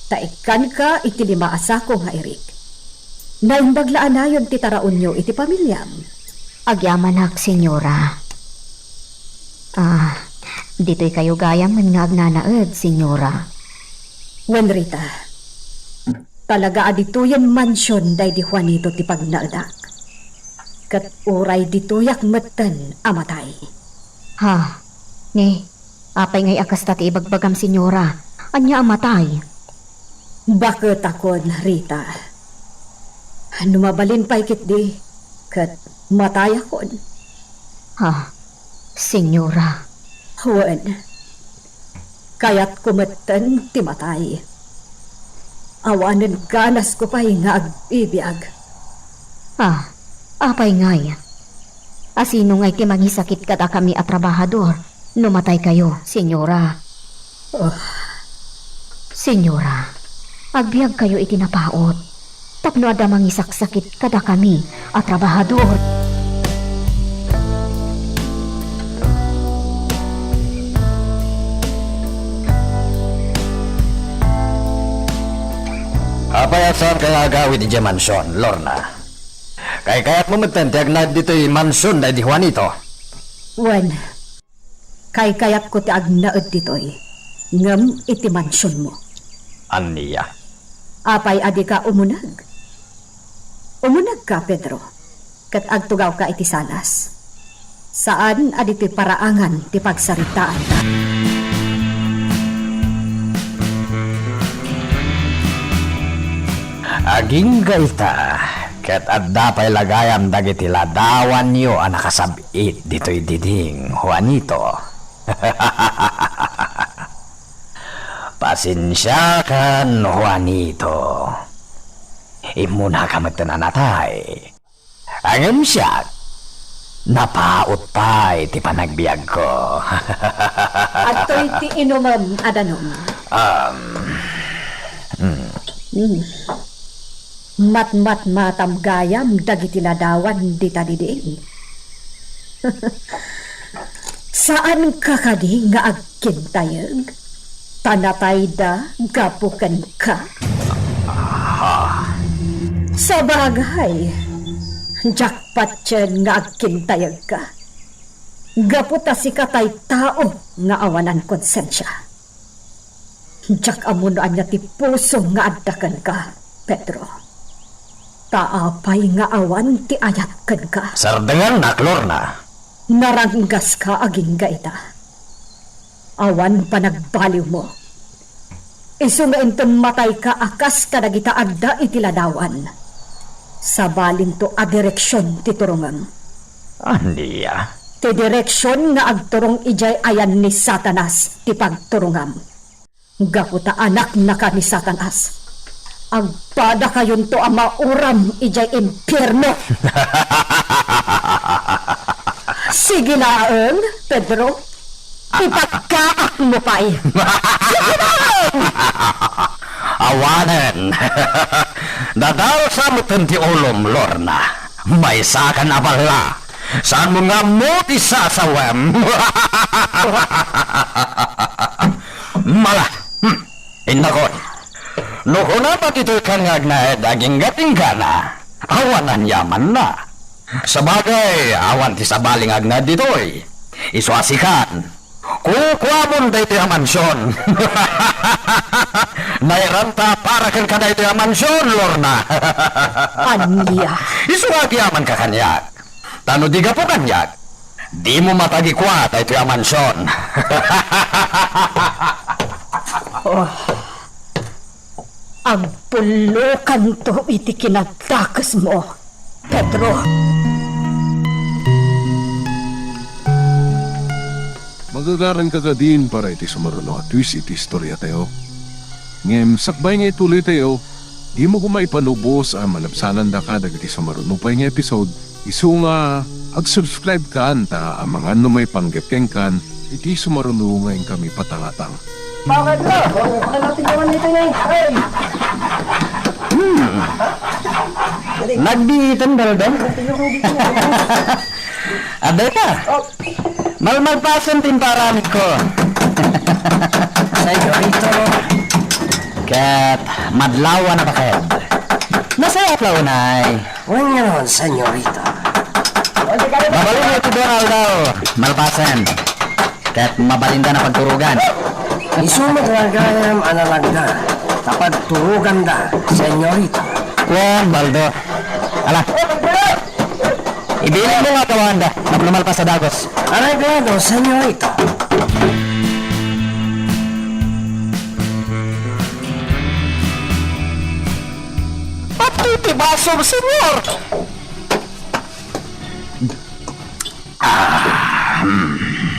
Taikan ka iti lima asako nga Eric. Naimbaglaan na yun ti taraon nyo iti pamilyam. agyamanak, Senyora. Dito'y kayo gayam nga agnanaed, Senyora. Wenrita, talaga adituyan mansyon day di Juanito ti pagnaldak. Kat uray dituyak matan amatay. Ha, ni, apay ngay akas tati ibagbagam, Senyora. Anya amatay. Bakit akon, Rita? Numabalin pa ikit di, kat matay akon. Ha, Senyora. Huwag, kaya't kumatan ti matay. Awanan ganas ko pa'y nga agbibiyag. Apay ngay. Asino ngay ti mangisakit kada kami at trabahador. Numatay kayo, Senyora. Senyora, agbiag kayo itinapaot. Tapno ada mangisaksakit kada kami at trabahador. Apayasan kaya agawid di mansyon, Lorna. Kaya kaya't mumatantiyag na dito'y mansyon na di Juanito. Wen, kayat ko ti agnaed ditoy. Ngam iti mansyon mo. Aniya. Apay adi ka umunag. Umunag ka, Pedro. Kat agtugaw ka iti salas. Saan adito'y paraangan ti pagsaritaan ta? Aging gaita, ket adda pay lagayam dagiti ladawan niyo ang nakasabit dito'y diding, Juanito. Pasensya kan, Juanito. Imuna ka magtananatay. Angem siya, napaot pa iti panagbiag ko. At to'y ti inuman, adanom. Mat-mat matam gayam dagiti ladawan di tadiding. Saan ka kadi nga agkintayag? Tanatay da gapukan ka? Sa bagay, jackpot yan nga agkintayag ka. Gaputa si katay tao nga awanan konsensya. Jak amunoan niya ti puso nga addakan ka, Pedro. Taapay nga awan ti ayat kan ka. Sardengan na, Lorna. Naranggas ka aging gaita. Awan pa nagbaliw mo. Isu nga inton matay ka akas ka nagita adda iti ladawan. Sa balin to a direksyon ti turungang. Andiya. Ti direksyon nga agturong ijay ayan ni Satanas ti pagturungam. Gaputa anak na ka ni Satanas. Agpada kayon to ang mauram ijay impyerno. Sige na, Pedro. Ipagkaak mo pa'y. Awanen. Dadal sa mutin ti ulom, Lorna. May sakan abala. Saan mo nga mo ti sasawem? Mala. Indakon. Nuhuna pa ito'y kangag na daging gating gana. Awanan yaman na. Sabagay, awan ti sabaling agnad dito'y. Iswasikan. Kukwamon da ito yung mansyon. Nairanta para kan kada ito yung mansyon, Lorna. Anya. Isuwagi yaman ka kanyak. Tano di ka po kanyak. Di mo matagikwa da ito yung mansyon. Ang pulukan to iti kinatakas mo, Pedro. Magagaran ka din para iti sumaruno at twist iti istorya tayo. Ngem, sakbay nga ituloy tayo, di mo kumaipanubos ang malabsanan da ka dagiti sumaruno pa nga episode. Isu nga, ag-subscribe ka anta ang mga ano may panggapkeng kan, iti sumaruno ngayon kami patangatang. Bakit na? Ano natin naman dito ngayon? Hey! Nagbihitan, Baldan. Aday ka. Malmalpasan din parami ko. Senyorito. Kat madlawa na bakit? Nasaya plaw nay. Huwag nga naman, senyorito. Mabalin mo ito Donald daw. Malpasan. Kat mabalinda na pagturugan. Isumag lagayam analagda. Tapad turugan da, senyorito. Kwan, Baldo. Ala. Ibilin mo nga kawanda. Naplumalpas sa dagos. Arreglado, senyorito. Patitibaso, senyor!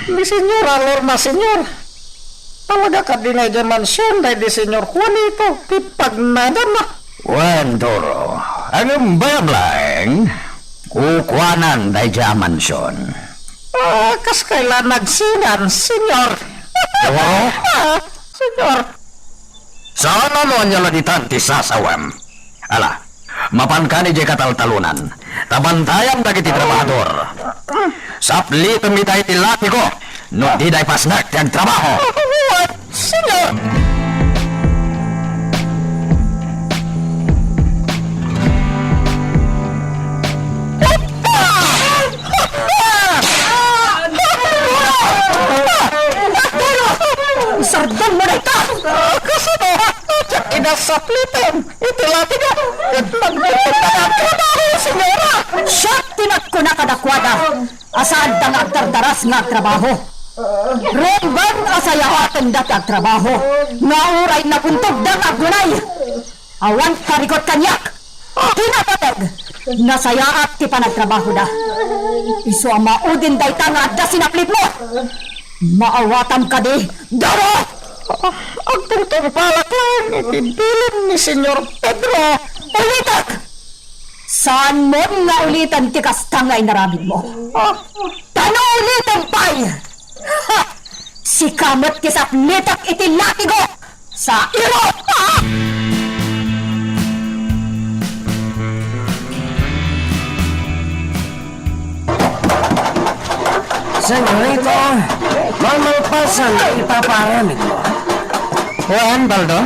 Di senyor, alor na senyor. Talaga ka din ay dyan mansyon dahil di senyor Juanito. Tipagnadan na. Wendoro, ang bayam lang, kukwanan day mansyon. Kas kailan nagsinan, senyor. Senyor. Saan mo niya laditan ti sasawam? Ala, mapan ka ni jay kataltalunan. Tabantayan dagiti trabahador. Sapli tumitay ti lati ko. No di day pasnak ti trabaho. What? Senyor. Sardang mo na ito! Kasi mo, inasaplitan. Itilati ka. At magbitin ka ng trabaho. Asaan ta nga agtardaras nga trabaho? Ron asaya aton dati ang trabaho. Nga uray na kuntog dang agunay. Awan karikot kanyak. Pinapatag. Nasaya at ti panagtrabaho na. Iso ang maudin day ta nga adda sinaplit mo. Maawatam ka di. Daro! Ang tungtong pala ko, itimpilim ni Senyor Pedro. Ulitak! Saan mo nga ulitan ti kasta nga inaramid mo? Tano ulitan pa'y! Ha! Si kamot kisap litak iti latigo sa iro! Senyorito, mamalpasan na ipaparamid mo. Juan, Baldo?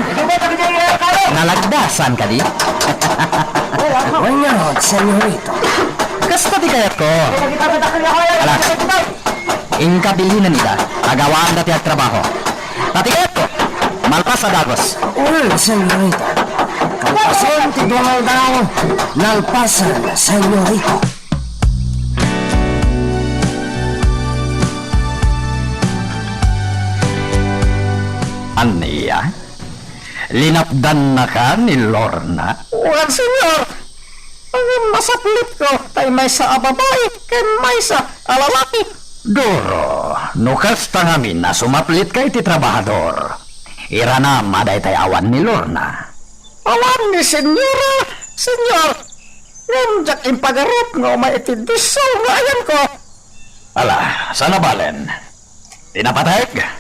Nalagdasan ka di? Wanyahod, senyorito. Kasta di kayat ko. Alas, ingkabilinan nila, agawaan dati ang trabaho. Pati kayat ko, malpas sa dagos. Senyorito. Kalpasan ti Donald daw, nalpasan, senyorito. Aniya? Linapdan na ka ni Lorna? Uwan, senyor. Ang masaplit ko, tay may sa ababay, ken may sa alalaki. Doro, nukas tangamin na sumaplit kay ti trabahador. Irana maday tay awan ni Lorna. Awan ni senyora, senyor. Nandiyak impagarot nga may itidisaw nga ayan ko. Ala, sana balen? Tinapatag?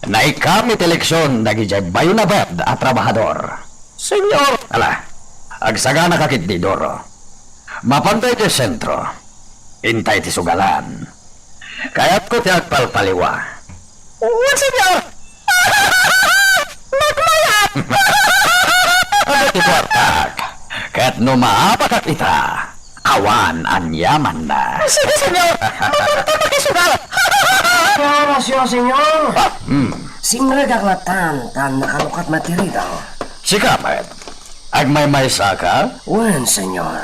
Naikamit eleksyon dagi jay bayunabad at trabahador. Senyor, Ala, agsaga na kakit di Doro. Mapantay di sentro. Intay ti sugalan. Kaya't ko ti agpalpaliwa. uwan, senyor. Nagmayat! Ano ti kwartak? Kaya't numaapa ka kita. Awan ang yaman na. Sige, senyor. Magpunta makisugal. Orasyo, senyor. Singragaklatan tan nakalukat matirito. Sikamet, agmay-may saka? Wen, senyor.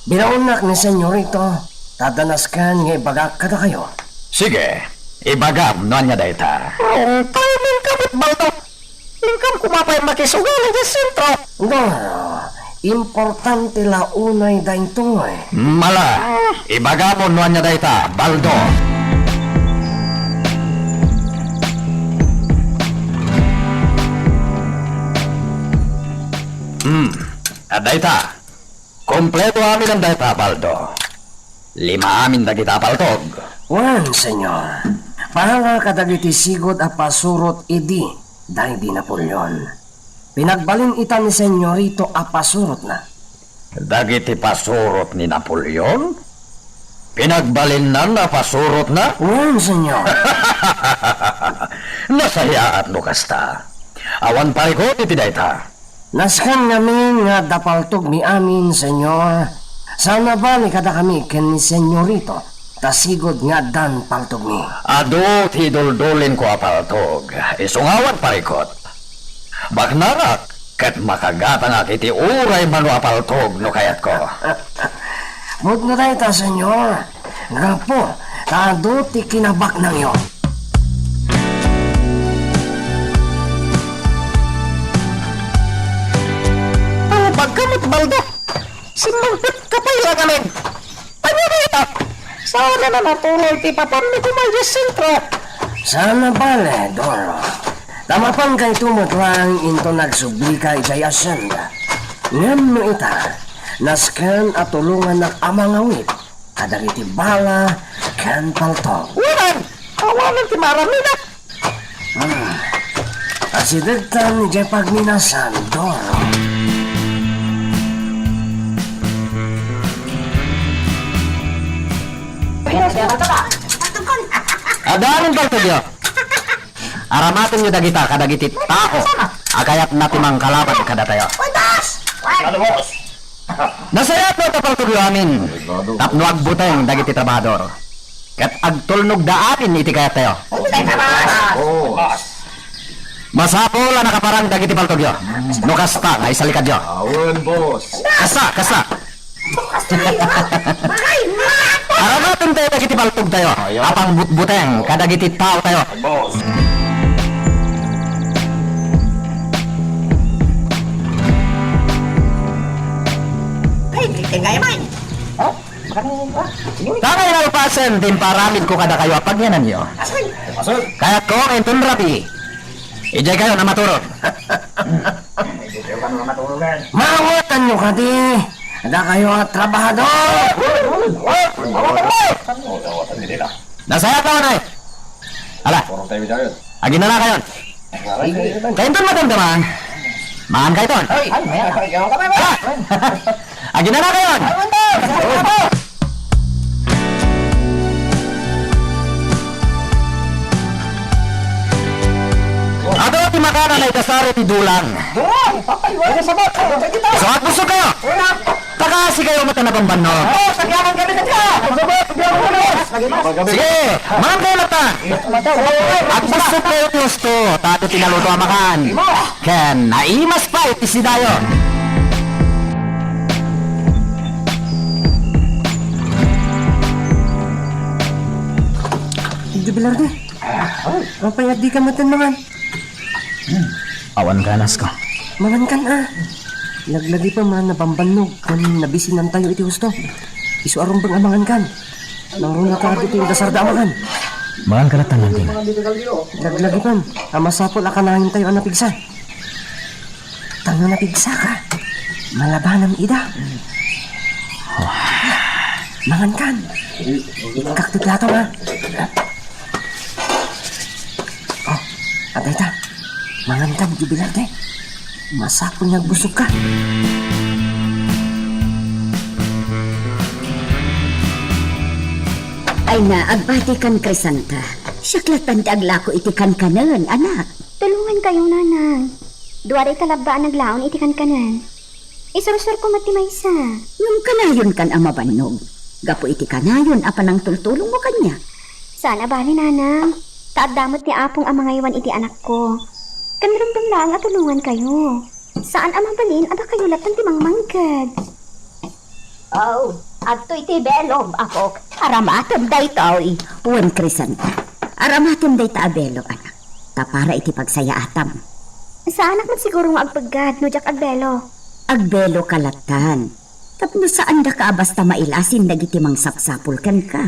Binaunak ni senyorito, tadanaskan nga ibagak kada kayo. Sige, ibagam no anya dayta. Ang timing kapit balto. Ingkam kumapay makisugal sa sentro. Doro, importante la unay daintoy. Mala, ibagam mo no anya dayta, Baldo. At dayta, kompleto amin ang dayta, Baldo. 5 amin da kita paltog. Wen, senyor. Pahala kadagiti sigod a pasurot idi, dahil di Napoleon. Pinagbalin ita ni senyorito a pasurot na. Dagiti pasurot ni Napoleon? Pinagbalin na pasurot na? Wen, senyor. Nasaya at lukasta. Awan pare ko iti dayta. Naskan namin nga dapaltog mi amin, senyor. Sana ba ni kada kami ken ni senyorito, tasigod nga dan paltog mi. Ado ti duldulin ko apaltog. Isungawan parikot. Bagnarak, kat makagatang iti uray mano apaltog no kayat ko. Mut na tayo ta, senyor. Gapo, tado ti kinabak nang iyo. Ang pagkamot baldo. Sinumpit ka pa yung gamin. Ano dito? Sana na natuloy ti papam ni Kumayas Sentro. Sana bale, Doro. Tamapan kay tumot lang into nagsubli kay Jay Asenda. Ngam no ita, naskan at tulungan ng amang awit. Kadagiti bala, kan paltog. Ulan! Awanan ti maramina. Asidagtan ni Jay pagminasan, Doro. Adanin paltog yo. Aramatin nyo dagita kadagiti tao. Akayat natimang kalapat kada tayo. Nasayat mo tapaltog yo amin. Tapno agbuteng dagiti trabador. Kat agtulnog daanin iti kayat tayo. Masapol na nakaparang dagiti paltog yo. No kasta nga isalikad yo. Awan, boss. Kasta, kasta. Ay, mato! Aramatin tayo dagiti baltog tayo. Apang butbuteng kadagiti tao tayo. Takay na pasen din paramid ko kada kayo apagyanan niyo. Kaya ko entun rabi. Ijay kayo na maturot. Mawatan nyo ka di. Ada kayo at trabahador. Nasaya ka na eh. Ala. Agi na kayo. Kayo entun matamdaman. Maan kayo ton. Ala. Agi na kayo. Ato ti makanan ay kasari ti dulang. So at gusto kayo. Takasi kayo mata na pambanno. Sige, mga kayo mata. At gusto kayo gusto. Tato tinaluto ang makan. Ken, naimas pa iti si dayo. Hindi Bilarde. Mapayat di ka matan naman. Awan ganas ko. Mangan kan Laglagi pa man nabambanog kung nabisinan tayo iti husto. Isu arong bang amangan kan. Nang ka ito yung dasarda amakan. Makan ka na tananding. Laglagi pa. Amasapol akanahin tayo ang napigsa. Tango napigsa ka. Malabanang ida. Mangan kan. Kaktiplato nga. Oh, atay ta. Mangan kan, Jubilarte. Masapol niyang busog ka. Ay na, agbati kan Crisanta. Siyaklatan ti aglako iti kankanan, anak. Tulungan kayo, nanang. Duwaray talabaan naglaon iti kankanan. Isurusur ko mati maysa. Ngam kanayon kan ang mabanog. Gapo iti kanayon, apan ang tultulong mo kanya. Sana bali, nanang. Taadamot ni Apong ang mga iwan iti anak ko. Kanramdam lang at tulungan kayo. Saan ang mabalin, ada kayo latan ti mangmangkad. Oh, adto iti belog ako. Aramatom day toy. Uwan Crisanta. Aramatom day ta abelog anak. Tapara iti pagsaya atam. Sa anak mo siguro nga agpagad, no jak agbelo. Agbelo kalatan. Tapno saan da ka basta mailasin dagiti mangsapsapul kan ka.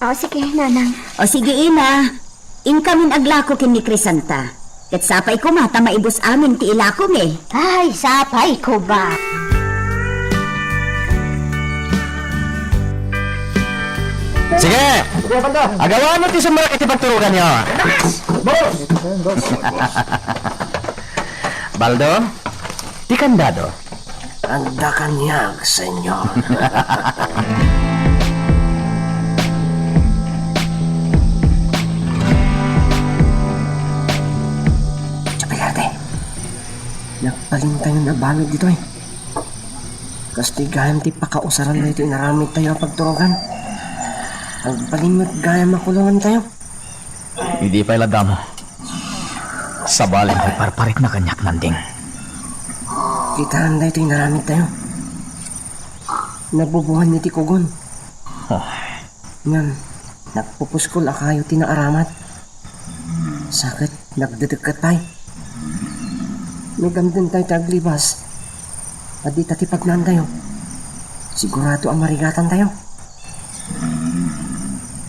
O sige, nanang. O sige ina. Inkamin aglako kin ni Crisanta. Ket sapay ko mata maibus amin ti ilakong eh. Ay, sapay ko ba? Sige! Agawan mo ti sumrak iti pagturugan niyo. Baldo, ti kandado. Anda kanyag, senyor. Chapelarte. Nagpaling tayo na balog dito eh. Kastigahan ti pakausaran na ito inaramit tayo ang pagturugan. Nagpaling at gaya makulungan tayo. Hindi pa iladamo. Sa balin ay parparit na kanyak nanding. Kitahan na ito inaramit tayo. Nabubuhan ni ti Kugon. Oh, Ngam, nagpupuskol akayo tinaaramat. Sakit, nagdedagkat tayo. Nagamdan tayo taglibas. At di tatipagnan tayo. Sigurado ang marigatan tayo.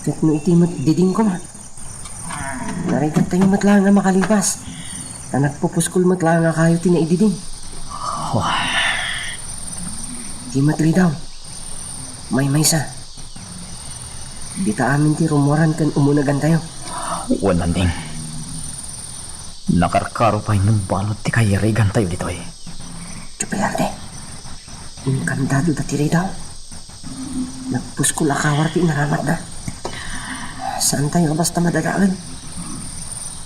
Kahit no itimot diding ko ma. Narigat tayo matlang nga makalibas. Na nagpupuskol matlang nga kayo tinaididing. Di matli daw. May maysa. Di ta amin ti rumoran kan umunagan tayo. uwan nanding. Nakarkaro pa yung balot ti kayarigan tayo dito eh. Chupilarte. Inkandado dati rin daw. Nagpuskol akawar ti inaramat na. Saan tayo basta madadaan?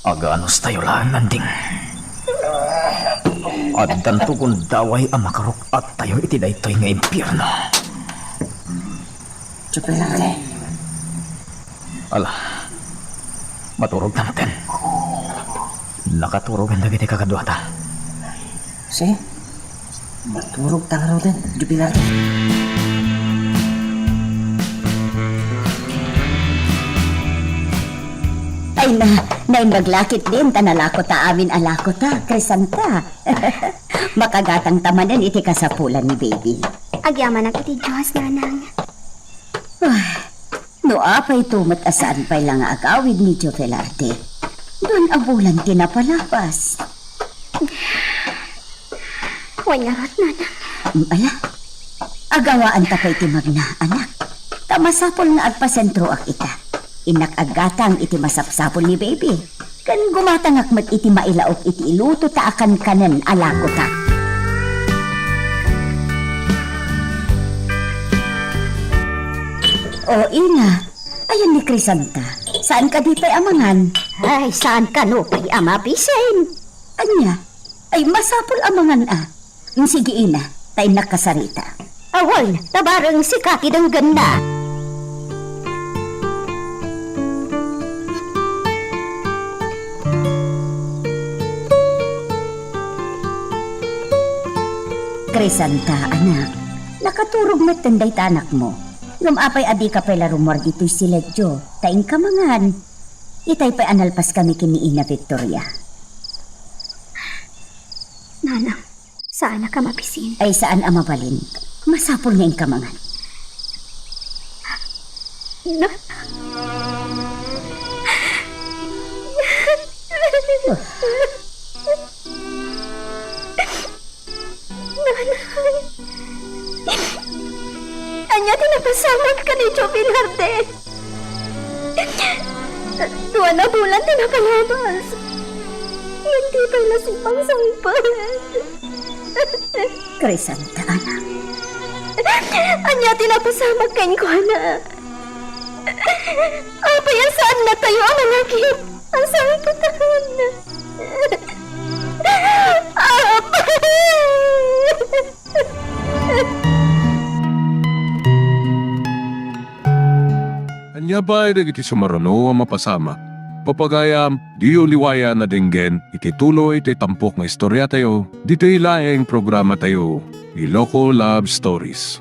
Aganos tayo lang nanding. At danto kung daway ang makarok at tayo iti daytoy nga impyerno. Chupilarte. Ala, maturog natin. Nakaturog ang dagiti kakadwata. Si, maturog tangaraw din. Chupilarte. Ay na maglakit din, tanalako ta amin alako ta, Crisanta. Makagatang tamanan iti kasapulan ni baby. Agyaman ang iti Diyos, nanang. No apay tumat asaan pa'y lang agawid ni Tio Velarte. Doon abulan tinapalapas. Wangarot, nanang. Ala, agawaan ta pa'y timag na, anak. Tamasapol nga agpasentro ak ita. Inakagatang iti masapsapol ni baby. Kan gumatangak mat iti mailaok iti iluto ta akan kanen alako ta. O ina, ayan ni Crisanta. Saan ka di pa'y amangan? Ay, saan ka no pa'y amapisin? Anya, ay masapol amangan ah. Sige ina, tayo nakasarita. Awal, tabarang si Kati ng ganda. Crisanta, anak. Nakaturog na tanday tanak mo. Ngumapay adi ka pa'y larumor dito'y siledyo. Taing kamangan. Itay pa'y analpas kami kini Ina Victoria. Nanang, saan na ka mapisin? Ay saan ang mabalin? Masapol na yung kamangan. Anya, tinapasamag ka ni Tio Velarte. Tuwa na bulan, tinapalabas. Hindi pa nasipang sangpad. Crisanta, anak. Anya, tinapasamag ka ko na. Apa yan saan na tayo ang malakit? Ang sangpatahan na. Apa! Anya ba ay iti sumarano ang mapasama? Papagayam, di uliwaya na dinggen, iti tuloy iti tampok nga istorya tayo, dito ilaeng programa tayo, Iloko Love Stories.